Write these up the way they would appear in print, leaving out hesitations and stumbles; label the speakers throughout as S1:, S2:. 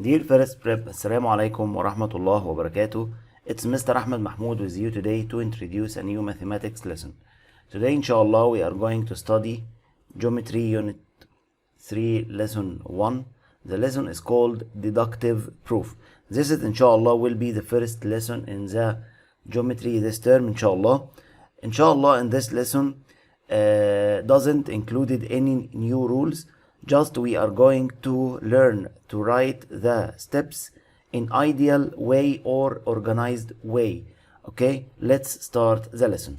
S1: Dear First Prep, Assalamu alaikum wa rahmatullah wa barakatuh. It's Mr. Ahmed Mahmoud with you today to introduce a new mathematics lesson. Today, inshallah, we are going to study Geometry Unit 3, Lesson 1. The lesson is called Deductive Proof. This is, inshallah, will be the first lesson in the geometry this term, inshallah. Inshallah, in this lesson, doesn't include any new rules. Just we are going to learn to write the steps in ideal way or organized way. Okay, let's start the lesson.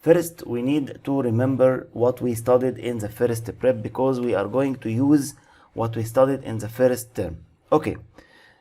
S1: First, we need to remember what we studied in the first prep because we are going to use what we studied in the first term. Okay,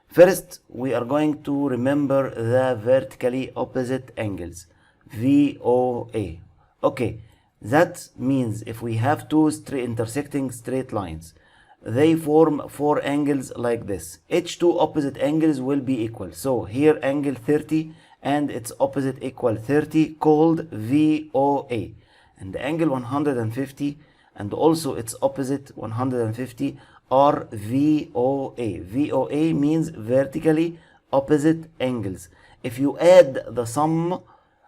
S1: first we are going to remember the vertically opposite angles, VOA. Okay, that means if we have two intersecting straight lines, they form four angles like this. Each two opposite angles will be equal. So here angle 30 and its opposite equal 30 called VOA, and the angle 150 and also its opposite 150 are VOA. VOA means vertically opposite angles. If you add the sum,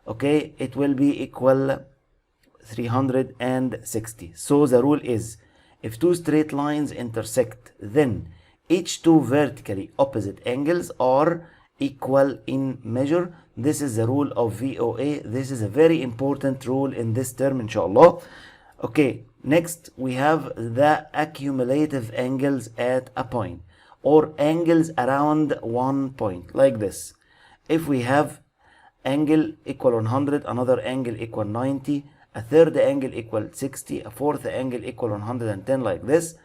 S1: okay, it will be equal 360. So the rule is, if two straight lines intersect, then each two vertically opposite angles are equal in measure. This is the rule of VOA. This is a very important rule in this term, inshallah. Okay, next we have the accumulative angles at a point, or angles around one point, like this. If we have angle equal 100, another angle equal 90, a third angle equal 60, a fourth angle equal 110, like this.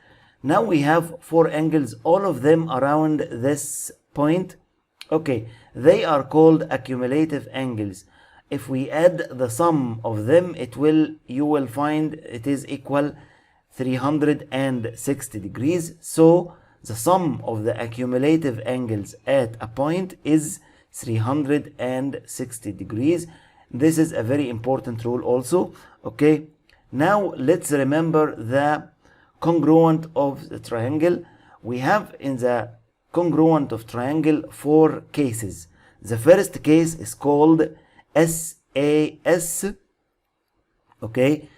S1: Now we have four angles, all of them around this point. Okay, they are called accumulative angles. If we add the sum of them, you will find it is equal 360 degrees. So the sum of the accumulative angles at a point is 360 degrees. This is a very important rule also. Okay, now let's remember the congruent of the triangle. We have in the congruent of triangle four cases. The first case is called SAS. Okay,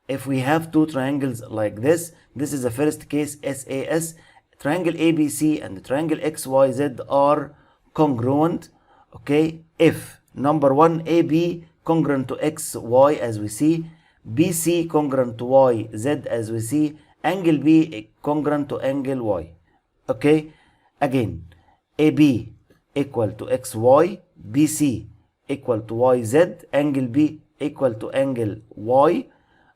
S1: if we have two triangles like this, this is the first case, SAS. Triangle ABC and the triangle XYZ are congruent. Okay, if number one, AB congruent to XY as we see, BC congruent to YZ as we see, angle B congruent to angle Y. Okay, again, AB equal to XY, BC equal to YZ, angle B equal to angle Y.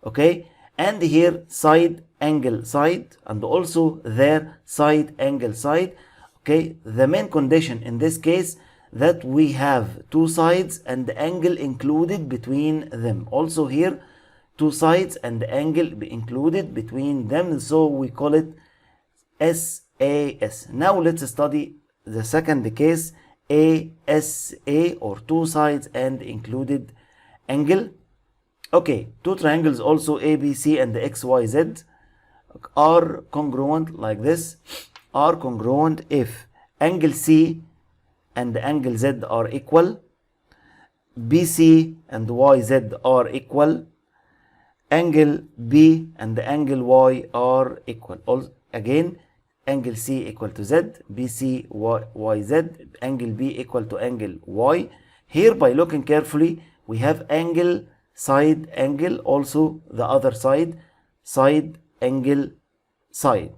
S1: Okay, and here side angle side, and also there side angle side. Okay, the main condition in this case that we have two sides and the angle included between them. Also here two sides and the angle be included between them, so we call it SAS. Now let's study the second case, ASA, or two sides and included angle. Okay, two triangles also ABC and the XYZ are congruent like this, are congruent if angle C and the angle Z are equal, BC and YZ are equal, angle B and the angle Y are equal. Again, angle C equal to Z, BC YZ, angle B equal to angle Y. Here, by looking carefully, we have angle, side, angle, also the other side, side, angle, side.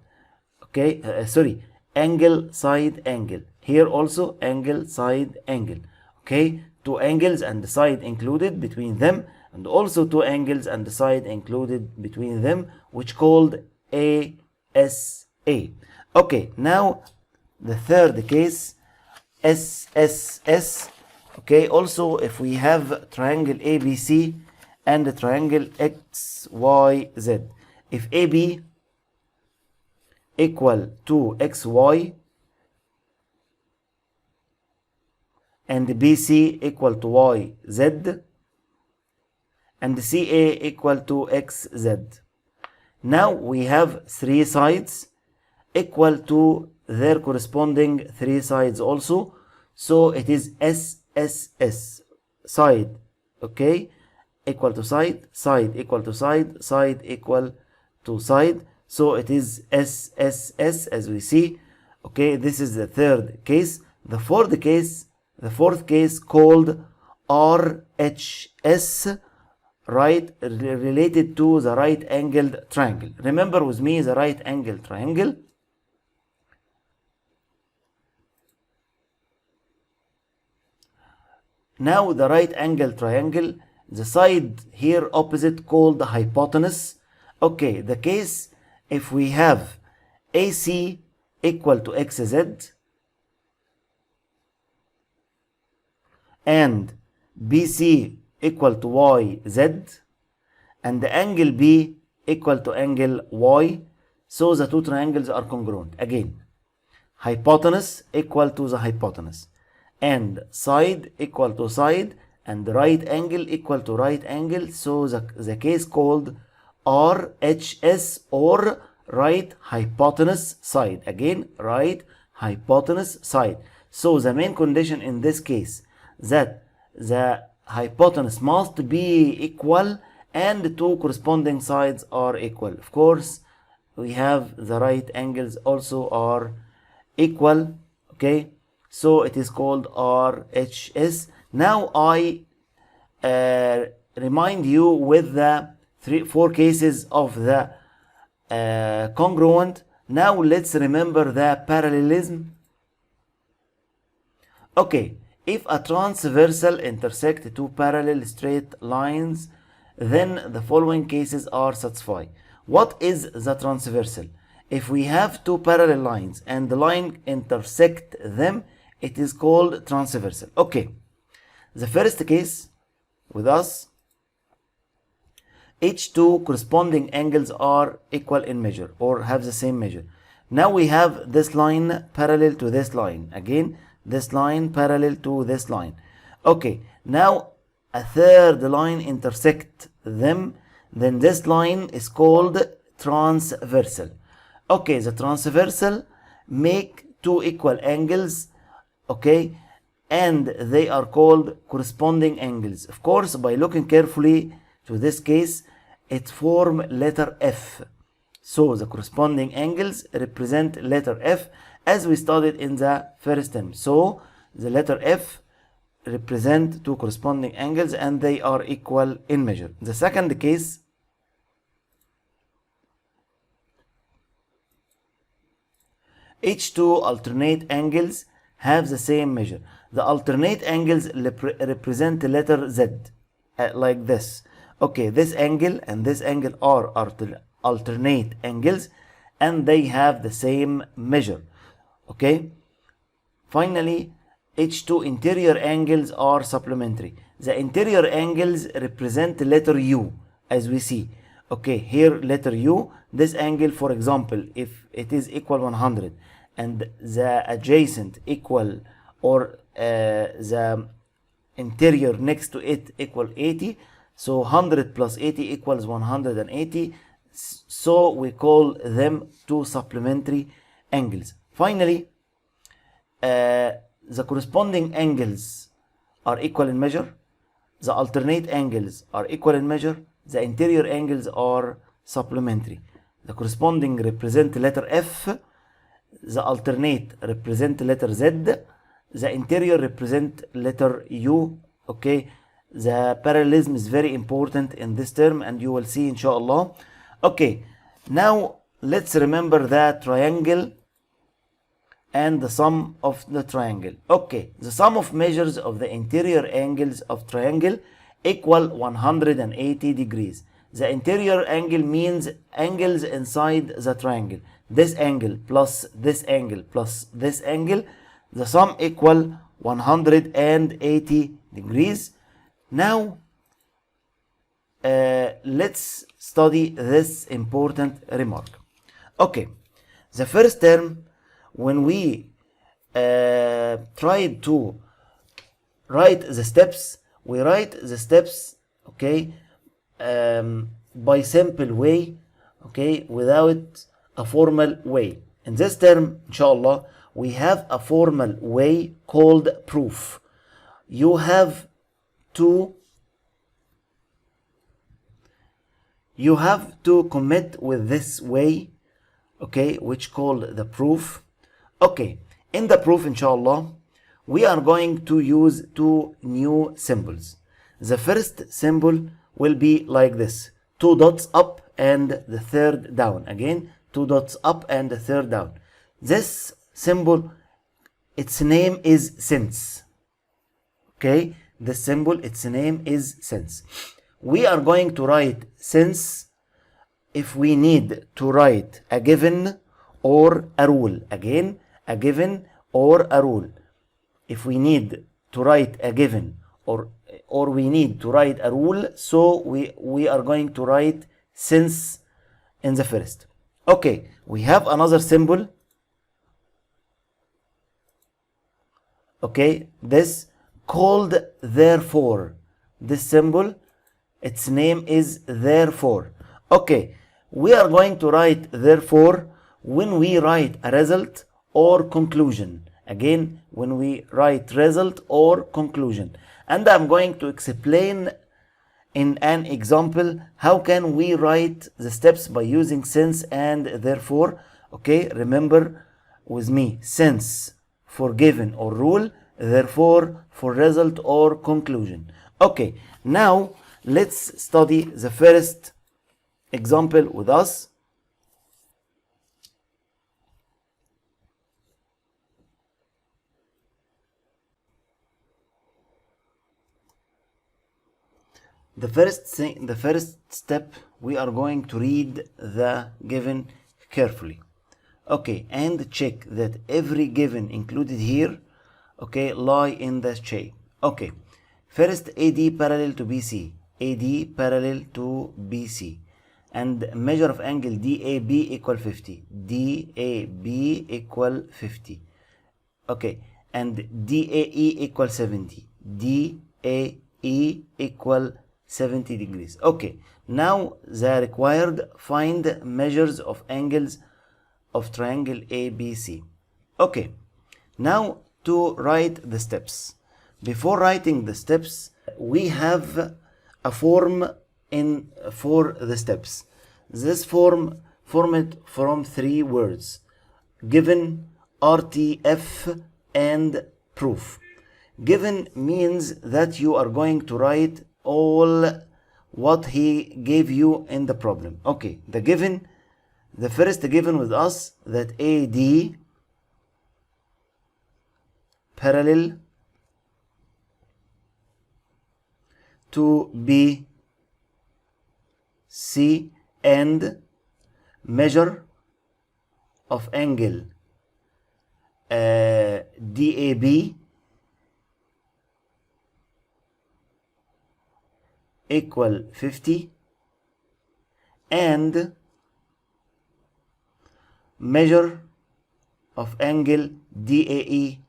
S1: Okay, sorry, angle, side, angle. Here also angle, side, angle. Okay, two angles and the side included between them, and also two angles and the side included between them, which called ASA. Okay, now the third case, SSS. Okay, also if we have triangle ABC and the triangle XYZ, if AB equal to XY and BC equal to YZ and CA equal to XZ. Now we have three sides equal to their corresponding three sides also. So it is SSS, side, okay, equal to side, side equal to side, side equal to side. So it is SSS as we see. Okay, this is the third case. The fourth case called RHS, right, related to the right angled triangle. Remember with me the right angled triangle. Now the right angled triangle, the side here opposite called the hypotenuse. Okay, the case if we have AC equal to XZ and BC equal to YZ and the angle B equal to angle Y, so the two triangles are congruent. Again, hypotenuse equal to the hypotenuse and side equal to side and right angle equal to right angle, so the case called RHS or right hypotenuse side. Again, right hypotenuse side. So the main condition in this case that the hypotenuse must be equal and the two corresponding sides are equal. Of course, we have the right angles also are equal. Okay, so it is called RHS. Now I remind you with the four cases of the congruent. Now let's remember the parallelism. Okay, if a transversal intersect two parallel straight lines, then the following cases are satisfied. What is the transversal? If we have two parallel lines and the line intersect them, it is called transversal. Okay, the first case with us, each two corresponding angles are equal in measure or have the same measure. Now we have this line parallel to this line. Again, this line parallel to this line. Okay, now a third line intersect them, then this line is called transversal. Okay, the transversal make two equal angles, okay, and they are called corresponding angles. Of course, by looking carefully to this case, it form letter F. So the corresponding angles represent letter F as we studied in the first term. So the letter F represent two corresponding angles and they are equal in measure. The second case, each two alternate angles have the same measure. The alternate angles represent the letter Z, like this. Okay, this angle and this angle are alternate angles and they have the same measure. Okay, finally, each two interior angles are supplementary. The interior angles represent the letter U as we see. Okay, here letter U, this angle, for example, if it is equal 100 and the adjacent equal or the interior next to it equal 80, so 100 plus 80 equals 180, so we call them two supplementary angles. Finally, the corresponding angles are equal in measure, the alternate angles are equal in measure, the interior angles are supplementary. The corresponding represent letter F the alternate represent letter Z, the interior represent letter U. Okay, the parallelism is very important in this term, and you will see inshallah. Okay, now let's remember the triangle and the sum of the triangle. Okay, the sum of measures of the interior angles of triangle equal 180 degrees. The interior angle means angles inside the triangle. This angle plus this angle plus this angle, the sum equal 180 degrees. Now let's study this important remark. Okay, the first term, when we tried to write the steps, we write the steps, okay, by simple way, okay, without a formal way. In this term, inshallah, we have a formal way called proof. You have to commit with this way, okay, which called the proof. Okay, in the proof, inshallah, we are going to use two new symbols. The first symbol will be like this: two dots up and the third down. Again, two dots up and the third down. This symbol, its name is since. Okay, the symbol, its name is since. We are going to write since if we need to write a given or a rule. Again, a given or a rule. If we need to write a given or we need to write a rule, so we are going to write since in the first. Okay, we have another symbol. Okay, this called therefore. This symbol, its name is therefore. Okay, we are going to write therefore when we write a result or conclusion. Again, when we write result or conclusion. And I'm going to explain in an example how can we write the steps by using since and therefore. Okay, remember with me: since for given or rule, therefore for result or conclusion. Okay, now let's study the first example with us. The first step, we are going to read the given carefully. Okay, and check that every given included here, okay, lie in the shape. Okay, first AD parallel to BC, AD parallel to BC, and measure of angle DAB equal 50, DAB equal 50. Okay, and DAE equal 70, DAE equal 70 degrees. Okay, now the required find measures of angles of triangle ABC. Okay, now to write the steps. Before writing the steps, we have a form for the steps. This form formed from three words: given, RTF, and proof. Given means that you are going to write all what he gave you in the problem. Okay, the given, the first given with us, that AD parallel to BC and measure of angle DAB equal 50 and measure of angle DAE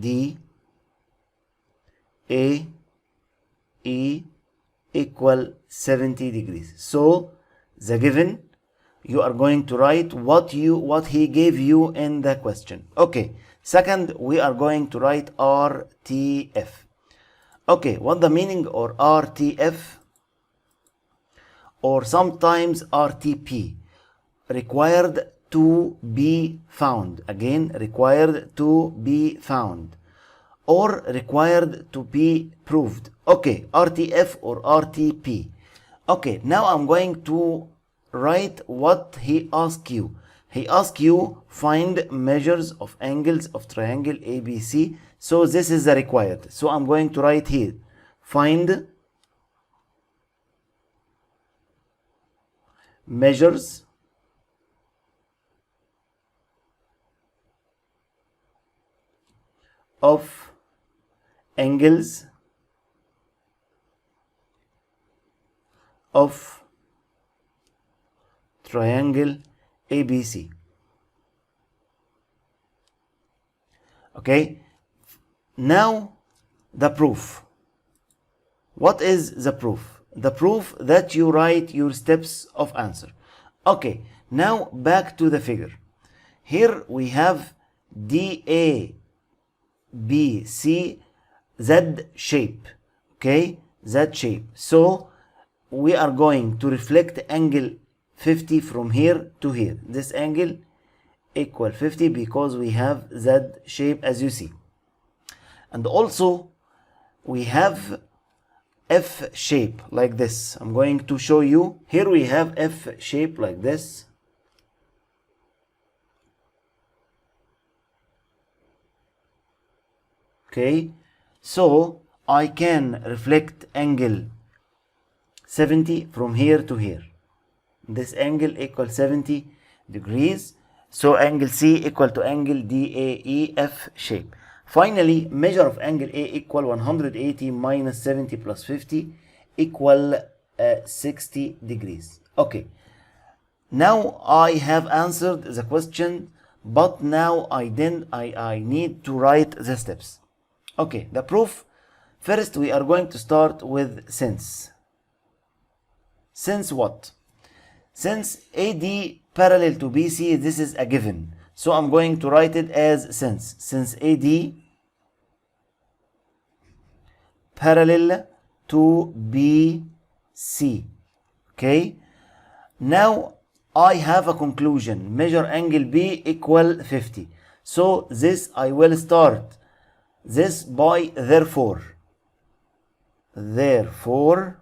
S1: DAE equal 70 degrees. So the given, you are going to write what he gave you in the question. Okay, Second, we are going to write RTF. Okay, what the meaning or RTF or sometimes RTP? Required to be found. Again, required to be found or required to be proved. Okay, RTF or RTP. Okay, now I'm going to write what he asked you. He asked you find measures of angles of triangle ABC. So this is the required. So I'm going to write here find measures of angles of triangle ABC. Okay, now the proof. What is the proof? The proof that you write your steps of answer. Okay, now back to the figure. Here we have DA BC Z shape. Okay, Z shape. So we are going to reflect angle 50 from here to here. This angle equal 50 because we have Z shape as you see. And also we have F shape like this. I'm going to show you. Here we have F shape like this. Okay, so I can reflect angle 70 from here to here. This angle equal 70 degrees. So angle C equal to angle DAEF shape. Finally, measure of angle A equal 180 minus 70 plus 50 equal 60 degrees. Okay, now I have answered the question, but now I need to write the steps. Okay, the proof. First, we are going to start with since. Since what? Since AD parallel to BC, this is a given. So I'm going to write it as since. Since AD parallel to BC. Okay. Now I have a conclusion. Measure angle B equal 50. So this I will start this by therefore. Therefore,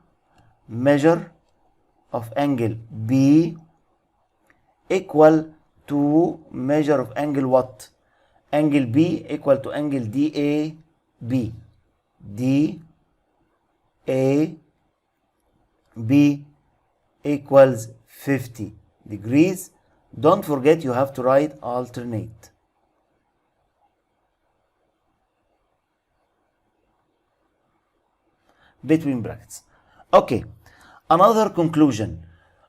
S1: measure of angle B equal to measure of angle what? Angle B equal to angle DAB. DAB equals 50 degrees. Don't forget you have to write alternate. Between brackets. Okay, another conclusion.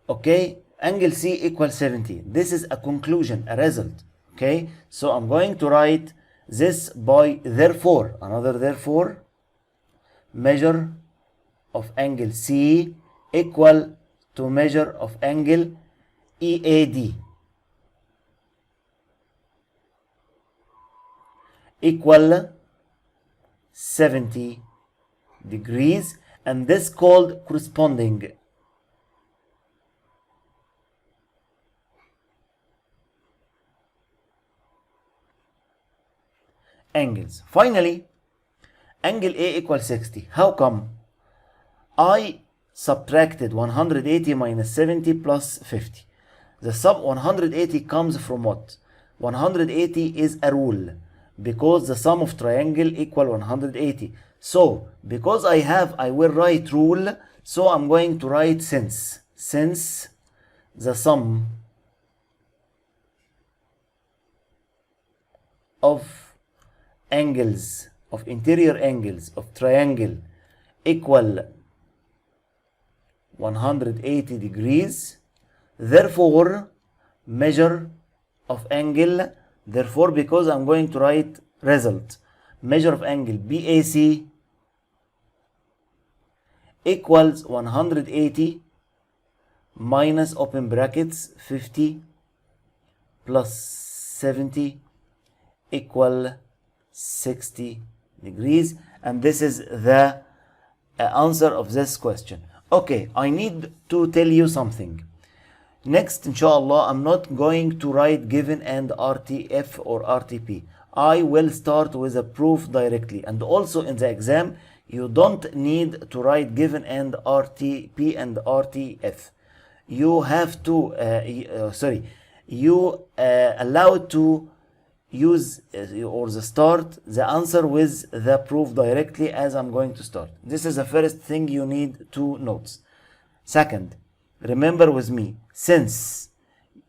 S1: Okay, angle C equals 70. This is a conclusion, a result. Okay, so I'm going to write this by therefore. Another therefore, measure of angle C equal to measure of angle EAD equal 70 degrees, and this called corresponding. Angles. Finally, angle A equals 60. How come? I subtracted 180 minus 70 plus 50. The sum 180 comes from what? 180 is a rule because the sum of triangle equal 180. So because I will write rule, so I'm going to write since. Since the sum of angles, of interior angles of triangle equal 180 degrees, therefore measure of angle, therefore because I'm going to write result, measure of angle BAC equals 180 minus open brackets 50 plus 70 equal 60 degrees, and this is the answer of this question. Okay, I need to tell you something. Next, inshallah, I'm not going to write given and RTF or RTP. I will start with a proof directly, and also in the exam you don't need to write given and RTP and RTF. You have to allowed to use or start the answer with the proof directly, as I'm going to start. This is the first thing you need to note. Second, remember with me, since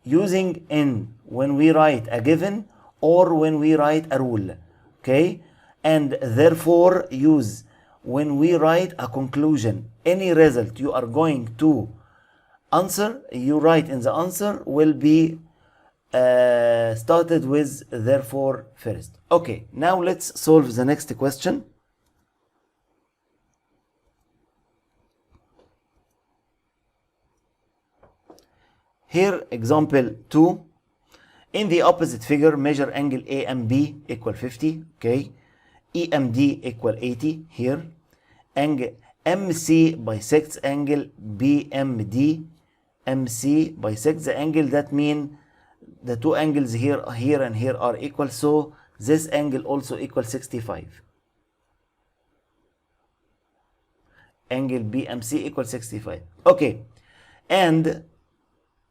S1: using in when we write a given or when we write a rule, okay, and therefore use when we write a conclusion. Any result you are going to answer, you write in the answer will be started with therefore first. Okay, now let's solve the next question. Here, example 2. In the opposite figure, measure angle AMB equal 50, okay? EMD equal 80 here. Angle MC bisects angle BMD. MC bisects the angle, that means the two angles here and here are equal, so this angle also equals 65. Angle BMC equals 65. Okay, and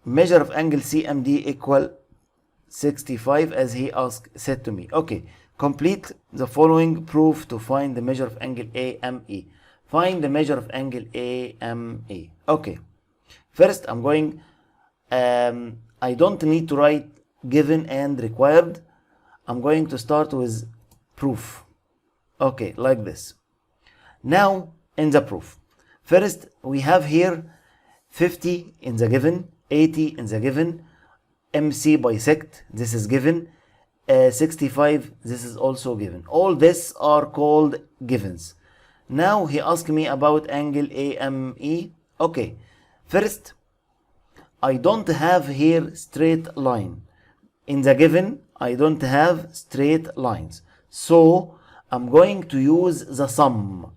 S1: measure of angle CMD equal 65 as he said to me. Okay, complete the following proof to find the measure of angle AME. Find the measure of angle AME. Okay, first I'm going, I don't need to write given and required. I'm going to start with proof. Okay, like this. Now in the proof, first we have here 50 in the given, 80 in the given, MC bisect, this is given, 65, this is also given. All this are called givens. Now he asked me about angle AME. Okay, first I don't have here straight line. In the given, I don't have straight lines. So I'm going to use the sum.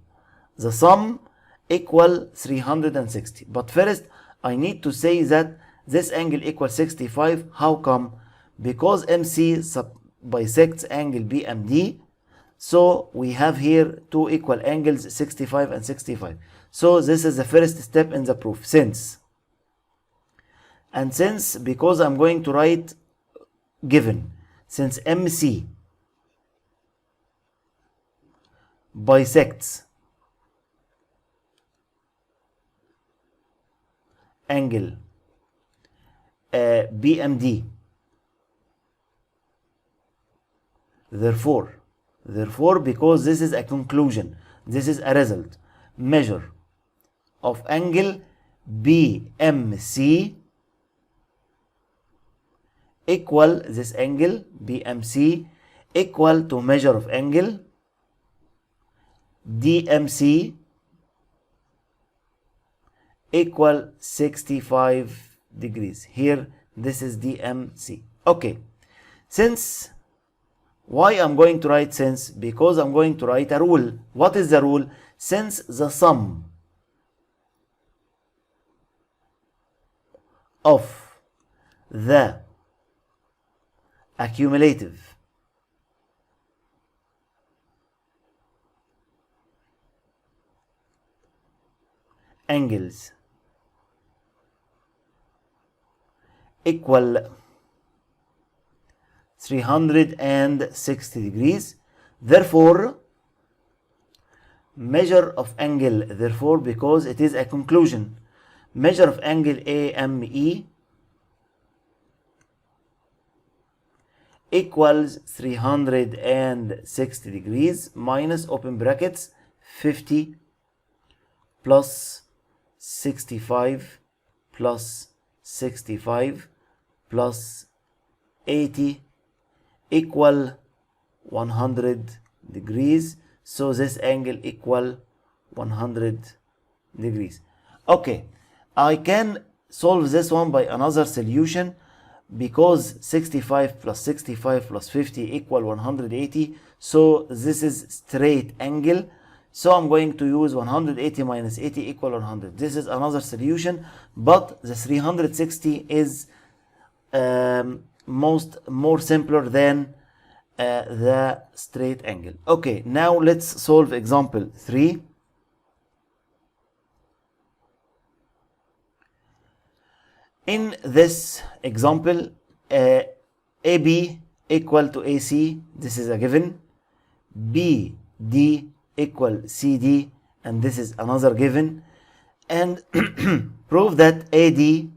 S1: The sum equal 360. But first, I need to say that this angle equals 65. How come? Because MC bisects angle BMD. So we have here two equal angles, 65 and 65. So this is the first step in the proof. Since, because I'm going to write given, since MC bisects angle BMD, therefore because this is a conclusion, this is a result, measure of angle BMC equal, this angle BMC equal to measure of angle DMC equal 65 degrees. Here this is DMC. Okay, since, why I'm going to write since? Because I'm going to write a rule. What is the rule? Since the sum of the accumulative angles equal 360 degrees, therefore measure of angle, therefore because it is a conclusion, measure of angle AME equals 360 degrees minus open brackets 50 plus 65 plus 65 plus 80 equal 100 degrees. So this angle equal 100 degrees. Okay, I can solve this one by another solution, because 65 plus 65 plus 50 equal 180, so this is straight angle. So I'm going to use 180 minus 80 equal 100. This is another solution, but the 360 is more simpler than the straight angle. Okay, now let's solve example 3. In this example, AB equal to AC, this is a given. BD equal CD, and this is another given. And prove that AD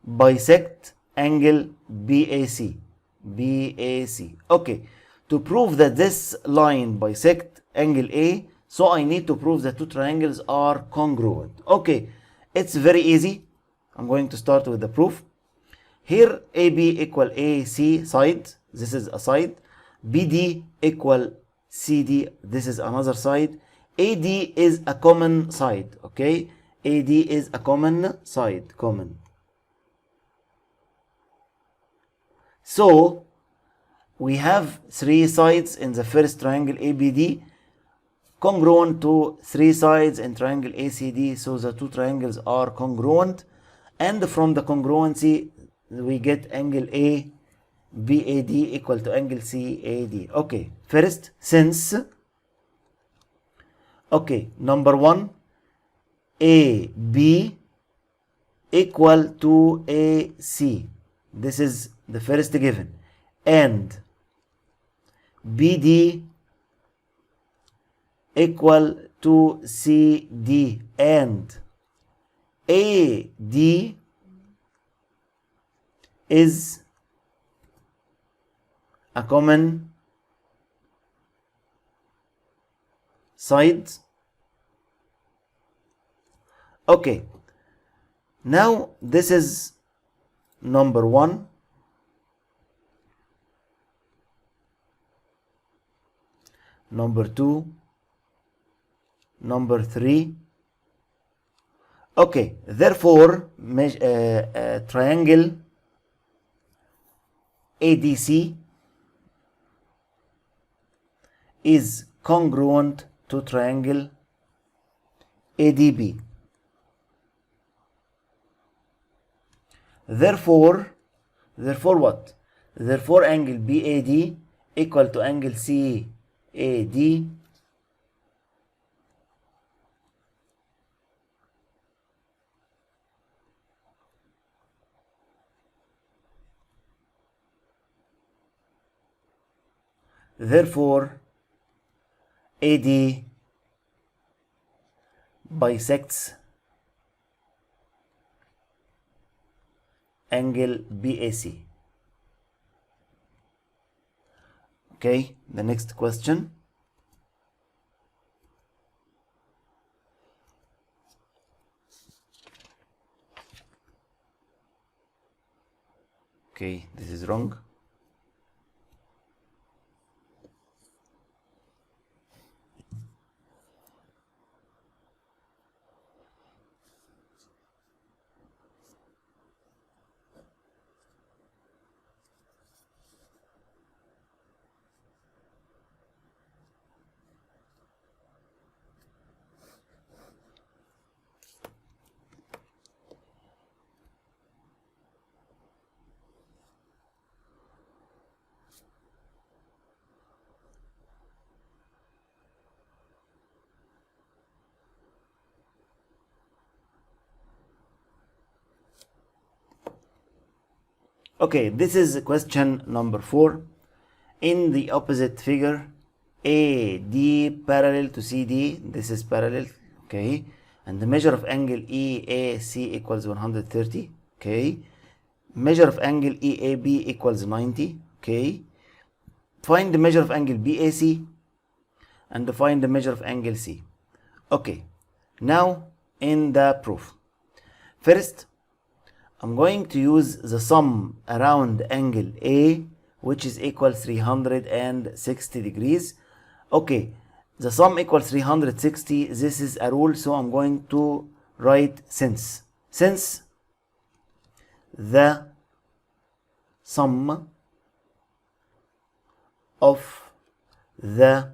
S1: bisect angle BAC. Okay, to prove that this line bisect angle A, so I need to prove that two triangles are congruent. Okay, it's very easy. I'm going to start with the proof. Here AB equal AC side, this is a side. BD equal CD, this is another side. AD is a common side, okay? AD is a common side, common. So we have three sides in the first triangle ABD congruent to three sides in triangle ACD, so the two triangles are congruent. And from the congruency, we get angle A BAD equal to angle CAD. Okay, first, since, okay, number 1, AB equal to AC. This is the first given. And BD equal to CD, and AD is a common side. Okay, now this is number 1. Number 2, number 3. Okay, therefore, triangle ADC is congruent to triangle ADB. Therefore what? Therefore angle BAD equal to angle CAD Therefore, AD bisects angle BAC. Okay, the next question. Okay, this is wrong. Okay, this is question number 4. In the opposite figure, AD parallel to CD, this is parallel, okay, and the measure of angle EAC equals 130, okay, measure of angle EAB equals 90, okay, find the measure of angle BAC and find the measure of angle C. Okay, now in the proof, first I'm going to use the sum around angle A, which is equal 360 degrees. Okay, the sum equals 360. This is a rule, so I'm going to write since. Since the sum of the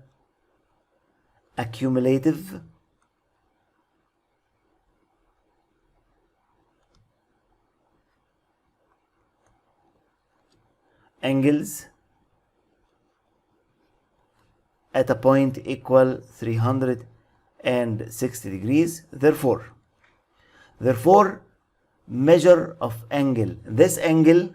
S1: accumulative angles at a point equal 360 degrees. Therefore, measure of angle. This angle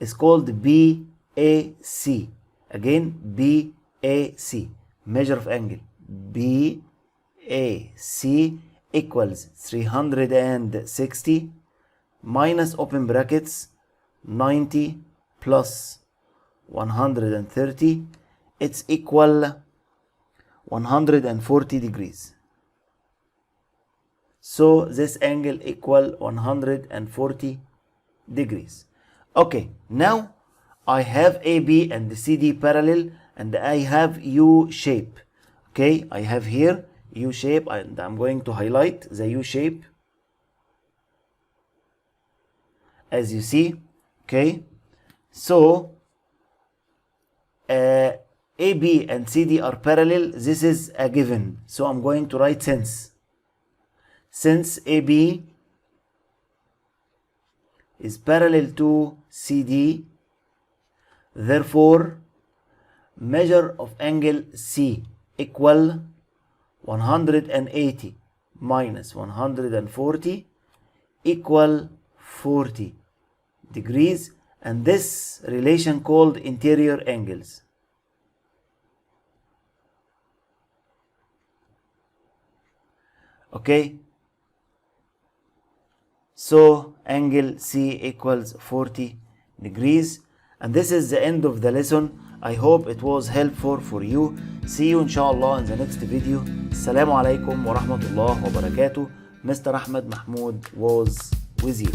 S1: is called BAC. Again, BAC. Measure of angle. BAC equals 360 minus open brackets 90 plus 130. It's equal 140 degrees. So this angle equal 140 degrees. Okay, now I have AB and CD parallel and I have U shape. Okay, I have here U shape and I'm going to highlight the U shape as you see. Okay, so AB and CD are parallel. This is a given. So I'm going to write since AB is parallel to CD, therefore measure of angle C equal 180 minus 140 equal 40 degrees, and this relation called interior angles. Okay, so angle C equals 40 degrees, and this is the end of the lesson. I hope it was helpful for you. See you inshallah in the next video. Assalamu alaikum wa rahmatullah wa barakatuh. Mr. Ahmed Mahmoud was with you.